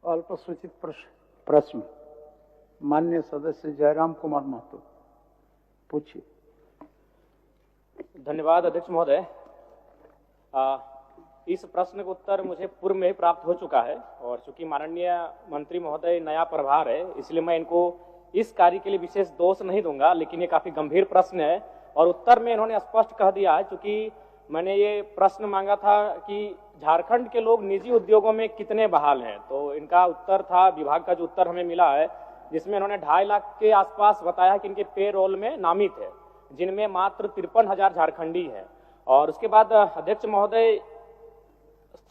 अल्पसूचित प्रश्न माननीय सदस्य जयराम कुमार महतो, पूछिए। धन्यवाद अध्यक्ष महोदय। इस प्रश्न का उत्तर मुझे पूर्व में ही प्राप्त हो चुका है और चूंकि माननीय मंत्री महोदय नया प्रभार है, इसलिए मैं इनको इस कार्य के लिए विशेष दोष नहीं दूंगा, लेकिन ये काफी गंभीर प्रश्न है और उत्तर में इन्होंने स्पष्ट कह दिया है। चूंकि मैंने ये प्रश्न मांगा था कि झारखंड के लोग निजी उद्योगों में कितने बहाल हैं, तो इनका उत्तर था, विभाग का जो उत्तर हमें मिला है, जिसमें इन्होंने 2.5 लाख के आसपास बताया कि इनके पे रोल में नामित है, जिनमें मात्र 53,000 झारखंडी है। और उसके बाद अध्यक्ष महोदय,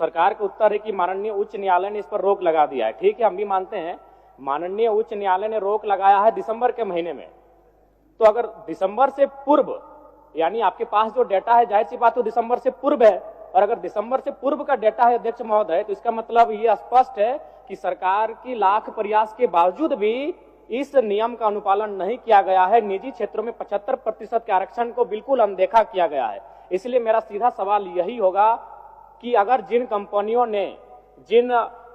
सरकार का उत्तर है कि माननीय उच्च न्यायालय ने इस पर रोक लगा दिया है। ठीक है, हम भी मानते हैं माननीय उच्च न्यायालय ने रोक लगाया है दिसंबर के महीने में, तो अगर दिसंबर से पूर्व, यानी आपके पास जो डेटा है, जाहिर सी बात तो दिसंबर से पूर्व है, और अगर दिसंबर से पूर्व का डेटा है अध्यक्ष महोदय, तो इसका मतलब ये स्पष्ट है कि सरकार की लाख प्रयास के बावजूद भी इस नियम का अनुपालन नहीं किया गया है। निजी क्षेत्रों में 75% के आरक्षण को बिल्कुल अनदेखा किया गया है। इसलिए मेरा सीधा सवाल यही होगा कि अगर जिन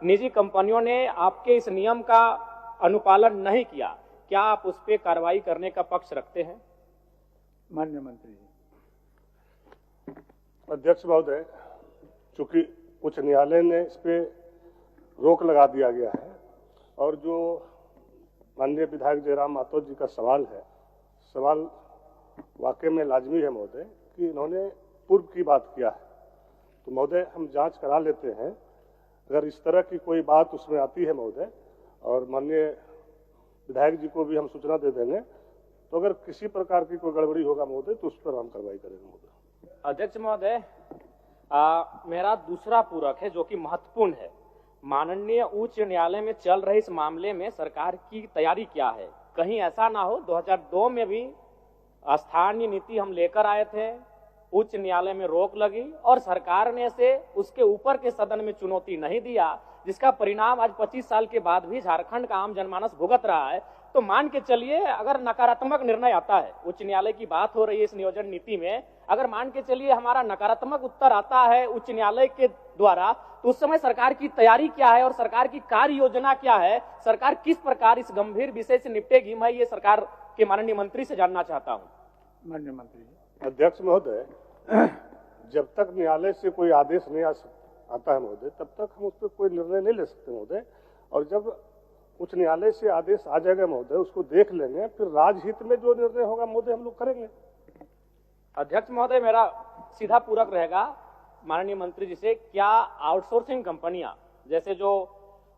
निजी कंपनियों ने आपके इस नियम का अनुपालन नहीं किया, क्या आप उस पर कार्रवाई करने का पक्ष रखते हैं? माननीय मंत्री जी। अध्यक्ष महोदय, चूंकि उच्च न्यायालय ने इस पे रोक लगा दिया गया है और जो माननीय विधायक जयराम महतो जी का सवाल है, सवाल वाकई में लाजमी है महोदय कि इन्होंने पूर्व की बात किया है, तो महोदय हम जांच करा लेते हैं। अगर इस तरह की कोई बात उसमें आती है महोदय, और माननीय विधायक जी को भी हम सूचना दे देंगे, तो अगर किसी प्रकार की कोई गड़बड़ी होगा महोदय तो उस पर हम कार्रवाई करेंगे महोदय। अध्यक्ष महोदय, मेरा दूसरा पूरक है जो कि महत्वपूर्ण है। माननीय उच्च न्यायालय में चल रहे इस मामले में सरकार की तैयारी क्या है? कहीं ऐसा ना हो 2002 में भी स्थानीय नीति हम लेकर आए थे, उच्च न्यायालय में रोक लगी और सरकार ने से उसके ऊपर के सदन में चुनौती नहीं दिया, जिसका परिणाम आज 25 साल के बाद भी झारखंड का आम जनमानस भुगत रहा है। तो मान के चलिए अगर नकारात्मक निर्णय आता है, उच्च न्यायालय की बात हो रही है इस नियोजन नीति में, अगर मान के चलिए हमारा नकारात्मक उत्तर आता है उच्च न्यायालय के द्वारा, तो उस समय सरकार की तैयारी क्या है और सरकार की कार्य योजना क्या है? सरकार किस प्रकार इस गंभीर विषय से निपटेगी? मैं ये सरकार के माननीय मंत्री से जानना चाहता हूँ। माननीय मंत्री जी। अध्यक्ष महोदय, जब तक न्यायालय से कोई आदेश नहीं आता है महोदय, तब तक हम उस पर कोई निर्णय नहीं ले सकते महोदय, और जब उच्च न्यायालय से आदेश आ जाएगा महोदय, उसको देख लेंगे, फिर राजहित में जो निर्णय होगा महोदय हम लोग करेंगे। अध्यक्ष महोदय, मेरा सीधा पूरक रहेगा माननीय मंत्री जी से, क्या आउटसोर्सिंग कंपनियां जैसे जो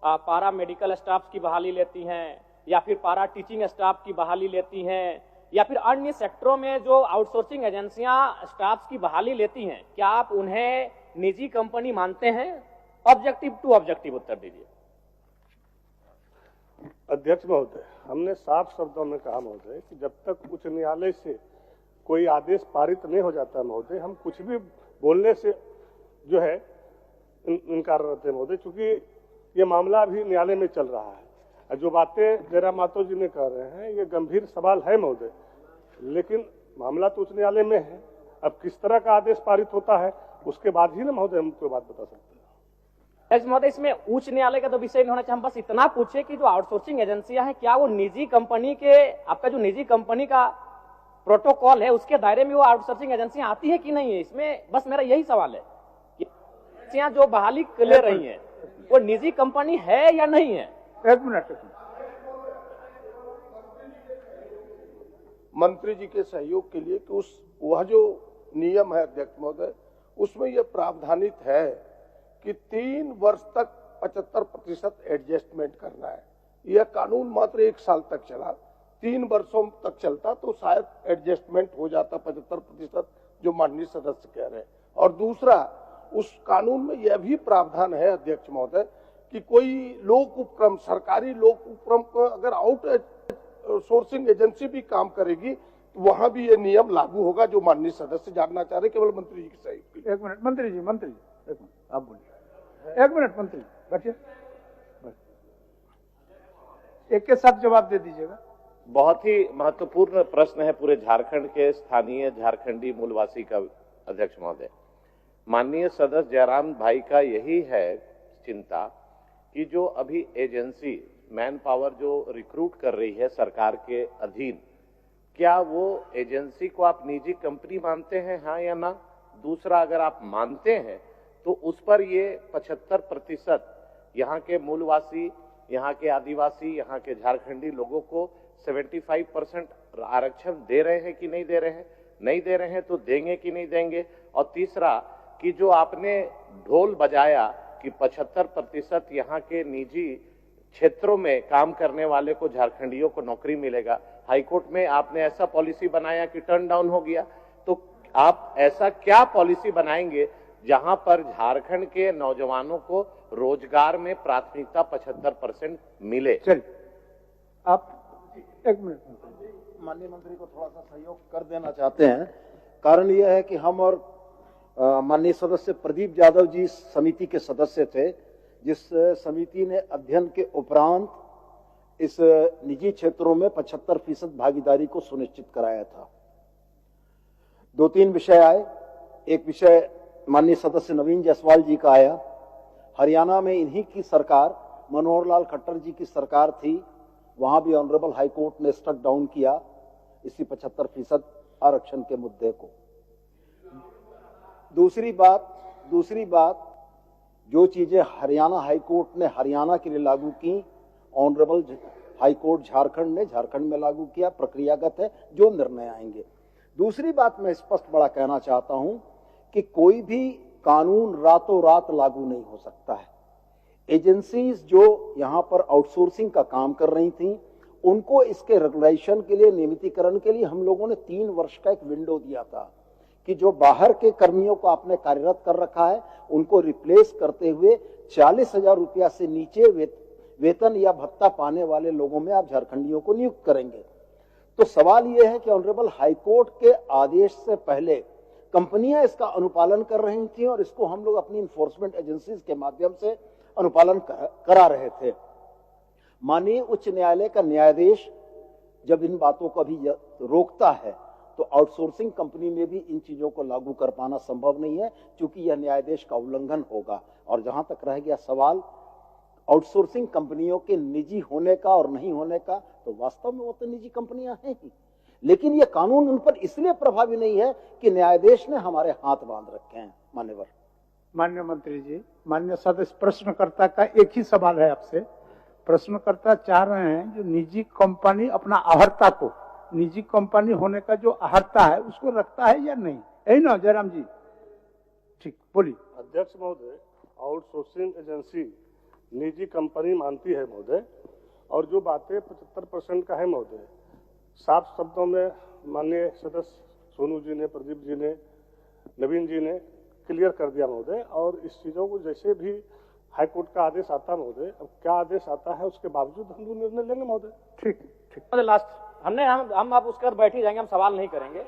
पारा मेडिकल स्टाफ की बहाली लेती हैं या फिर पारा टीचिंग स्टाफ की बहाली लेती हैं या फिर अन्य सेक्टरों में जो आउटसोर्सिंग एजेंसियां स्टाफ की बहाली लेती हैं, क्या आप उन्हें निजी कंपनी मानते हैं? ऑब्जेक्टिव टू ऑब्जेक्टिव उत्तर दीजिए। अध्यक्ष महोदय, हमने साफ शब्दों में कहा महोदय कि जब तक उच्च न्यायालय से कोई आदेश पारित नहीं हो जाता महोदय, हम कुछ भी बोलने से जो है इनकार रहते हैं महोदय, क्योंकि ये मामला अभी न्यायालय में चल रहा है। जो बातें जयराम महतो जी ने कह रहे हैं ये गंभीर सवाल है महोदय, लेकिन मामला तो उच्च न्यायालय में है। अब किस तरह का आदेश पारित होता है उसके बाद ही ना महोदय हम कोई बात बता सकते हैं। महोदय, इसमें उच्च न्यायालय का तो विषय नहीं होना चाहिए, हम बस इतना पूछे कि जो आउटसोर्सिंग एजेंसियां हैं, क्या वो निजी कंपनी के, आपका जो निजी कंपनी का प्रोटोकॉल है उसके दायरे में वो आउटसोर्सिंग एजेंसियां आती है कि नहीं है? इसमें बस मेरा यही सवाल है कि एजेंसियां जो बहाली ले रही हैं वो निजी कंपनी है या नहीं है? एक मिनट। मंत्री जी के सहयोग के लिए कि वह जो नियम है अध्यक्ष महोदय, उसमें यह प्रावधानित है कि 3 वर्ष तक 75% एडजस्टमेंट करना है। यह कानून मात्र 1 साल तक चला, 3 वर्षों तक चलता तो शायद एडजस्टमेंट हो जाता 75%, जो माननीय सदस्य कह रहे हैं। और दूसरा, उस कानून में यह भी प्रावधान है अध्यक्ष महोदय कि कोई लोक उपक्रम, सरकारी लोक उपक्रम को अगर आउट सोर्सिंग एजेंसी भी काम करेगी तो वहां भी ये नियम लागू होगा, जो माननीय सदस्य जानना चाह रहे, केवल मंत्री जी की सही। एक मिनट मंत्री जी, एक मिनट आप बोलिए। 1 मिनट मंत्री बैठिए, एक के साथ जवाब दे दीजिएगा। बहुत ही महत्वपूर्ण प्रश्न है पूरे झारखंड के स्थानीय झारखंडी मूलवासी का अध्यक्ष महोदय। माननीय सदस्य जयराम भाई का यही है चिंता कि जो अभी एजेंसी मैन पावर जो रिक्रूट कर रही है सरकार के अधीन, क्या वो एजेंसी को आप निजी कंपनी मानते हैं, हाँ या ना? दूसरा, अगर आप मानते हैं तो उस पर ये 75% यहाँ के मूलवासी, यहाँ के आदिवासी, यहाँ के झारखंडी लोगों को 75% आरक्षण दे रहे हैं कि नहीं दे रहे हैं? नहीं दे रहे हैं तो देंगे कि नहीं देंगे? और तीसरा, कि जो आपने ढोल बजाया कि 75% यहाँ के निजी क्षेत्रों में काम करने वाले को, झारखंडियों को नौकरी मिलेगा, हाईकोर्ट में आपने ऐसा पॉलिसी बनाया कि टर्न डाउन हो गया, तो आप ऐसा क्या पॉलिसी बनाएंगे जहां पर झारखंड के नौजवानों को रोजगार में प्राथमिकता 75% मिले? चलिए आप 1 मिनट। माननीय मंत्री को थोड़ा सा सहयोग कर देना चाहते हैं। कारण यह है कि हम और माननीय सदस्य प्रदीप यादव जी समिति के सदस्य थे, जिस समिति ने अध्ययन के उपरांत इस निजी क्षेत्रों में 75% भागीदारी को सुनिश्चित कराया था। 2-3 विषय आए। एक विषय माननीय सदस्य नवीन जायसवाल जी का आया। हरियाणा में इन्हीं की सरकार, मनोहर लाल खट्टर जी की सरकार थी, वहां भी ऑनरेबल हाई कोर्ट ने स्ट्रक डाउन किया इसी 75% आरक्षण के मुद्दे को। दूसरी बात जो चीजें हरियाणा हाई कोर्ट ने हरियाणा के लिए लागू की, ऑनरेबल हाई कोर्ट झारखंड ने झारखंड में लागू किया, प्रक्रियागत है, जो निर्णय आएंगे। दूसरी बात मैं स्पष्ट बड़ा कहना चाहता हूं कि कोई भी कानून रातों रात लागू नहीं हो सकता है। एजेंसीज जो यहां पर आउटसोर्सिंग का काम कर रही थी, उनको इसके रेगुलेशन के लिए, नियमितीकरण के लिए हम लोगों ने 3 वर्ष का एक विंडो दिया था कि जो बाहर के कर्मियों को आपने कार्यरत कर रखा है, उनको रिप्लेस करते हुए 40,000 रुपया से नीचे वेतन या भत्ता पाने वाले लोगों में आप झारखंडियों को नियुक्त करेंगे। तो सवाल यह है कि ऑनरेबल हाईकोर्ट के आदेश से पहले कंपनियां इसका अनुपालन कर रही थी और इसको हम लोग अपनी इन्फोर्समेंट एजेंसीज के माध्यम से अनुपालन करा रहे थे। माननीय उच्च न्यायालय का न्यायाधीश जब इन बातों को भी रोकता है तो आउटसोर्सिंग कंपनी में भी इन चीजों को लागू कर पाना संभव नहीं है, क्योंकि यह न्यायाधीश का उल्लंघन होगा। और जहां तक रह गया सवाल आउटसोर्सिंग कंपनियों के निजी होने का और नहीं होने का, तो वास्तव में वो तो निजी कंपनियां हैं ही, लेकिन यह कानून उन पर इसलिए प्रभावी नहीं है कि न्यायाधीश ने हमारे हाथ बांध रखे हैं। मान्यवर। माननीय मंत्री जी, माननीय सदस्य, प्रश्नकर्ता का एक ही सवाल है आपसे। प्रश्नकर्ता चाह रहे हैं जो निजी कंपनी अपना अहर्ता को, निजी कंपनी होने का जो अहर्ता है उसको रखता है या नहीं, यही ना जयराम जी? ठीक, बोलिए। अध्यक्ष महोदय, आउटसोर्सिंग एजेंसी निजी कंपनी मानती है महोदय, और जो बातें 75% का है महोदय, साफ शब्दों में माननीय सदस्य सोनू जी ने, प्रदीप जी ने, नवीन जी ने क्लियर कर दिया महोदय। और इस चीजों को जैसे भी हाईकोर्ट का आदेश आता महोदय, अब क्या आदेश आता है उसके बावजूद हम लोग निर्णय लेंगे महोदय। ठीक ठीक। लास्ट हम आप उसके बाद बैठ ही जाएंगे, हम सवाल नहीं करेंगे।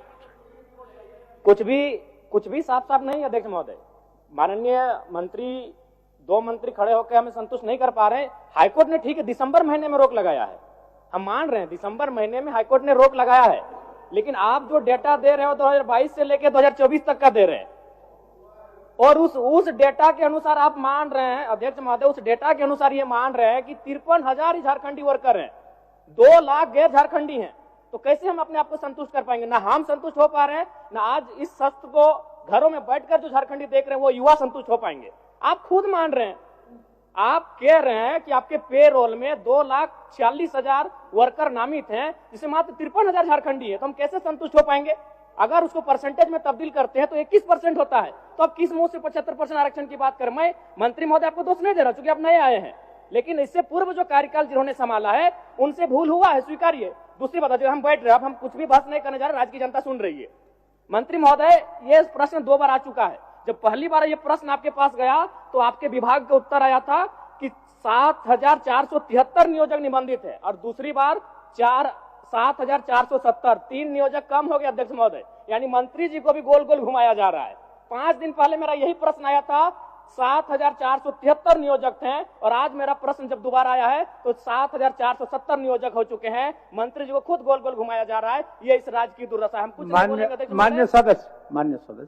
कुछ भी साफ साफ नहीं। अध्यक्ष महोदय, माननीय मंत्री, 2 मंत्री खड़े होकर हमें संतुष्ट नहीं कर पा रहे। हाईकोर्ट ने, ठीक है, दिसंबर महीने में रोक लगाया है, हम मान रहे हैं, दिसंबर महीने में हाईकोर्ट ने रोक लगाया है, लेकिन आप जो डेटा दे रहे हो 2022 से लेकर 2024 तक का दे रहे हैं, और उस डेटा के अनुसार आप मान रहे हैं, अध्यक्ष महोदय, उस डेटा के अनुसार ये मान रहे हैं कि 53,000 झारखंडी वर्कर हैं, 2 लाख गैर झारखंडी हैं। तो कैसे हम अपने आप को संतुष्ट कर पाएंगे? ना हम संतुष्ट हो पा रहे हैं, ना आज इस सत्र को घरों में बैठकर जो झारखंडी देख रहे हैं वो युवा संतुष्ट हो पाएंगे। आप खुद मान रहे हैं, आप कह रहे हैं कि आपके पेरोल में 2,46,000 वर्कर नामित हैं, जिसमें मात्र 53,000 झारखंडी है। तो हम कैसे संतुष्ट हो पाएंगे? अगर उसको परसेंटेज में तब्दील करते हैं तो 21% होता है, तो अब किस मुंह से 75% आरक्षण की बात करें? मैं मंत्री महोदय आपको दोष नहीं दे रहा, क्योंकि आप नए आए हैं, लेकिन इससे पूर्व जो कार्यकाल जिन्होंने संभाला है उनसे भूल हुआ है, स्वीकारिए। दूसरी बात, जो हम बैठ रहे हैं, अब हम कुछ भी बहस नहीं करने जा रहे, राज्य की जनता सुन रही है। मंत्री महोदय, ये प्रश्न 2 बार आ चुका है। जब पहली बार ये प्रश्न आपके पास गया तो आपके विभाग का उत्तर आया था कि 7,473 नियोजक निबंधित है, और दूसरी बार 7,470, 3 नियोजक कम हो गए। अध्यक्ष महोदय, यानी मंत्री जी को भी गोल गोल घुमाया जा रहा है। 5 दिन पहले मेरा यही प्रश्न आया था, 7,473 नियोजक थे, और आज मेरा प्रश्न जब दोबारा आया है तो 7,470 नियोजक हो चुके हैं। मंत्री जी को खुद गोल गोल घुमाया जा रहा है। ये इस राज्य की दुर्दशा है। हम कुछ मान्य सदस्य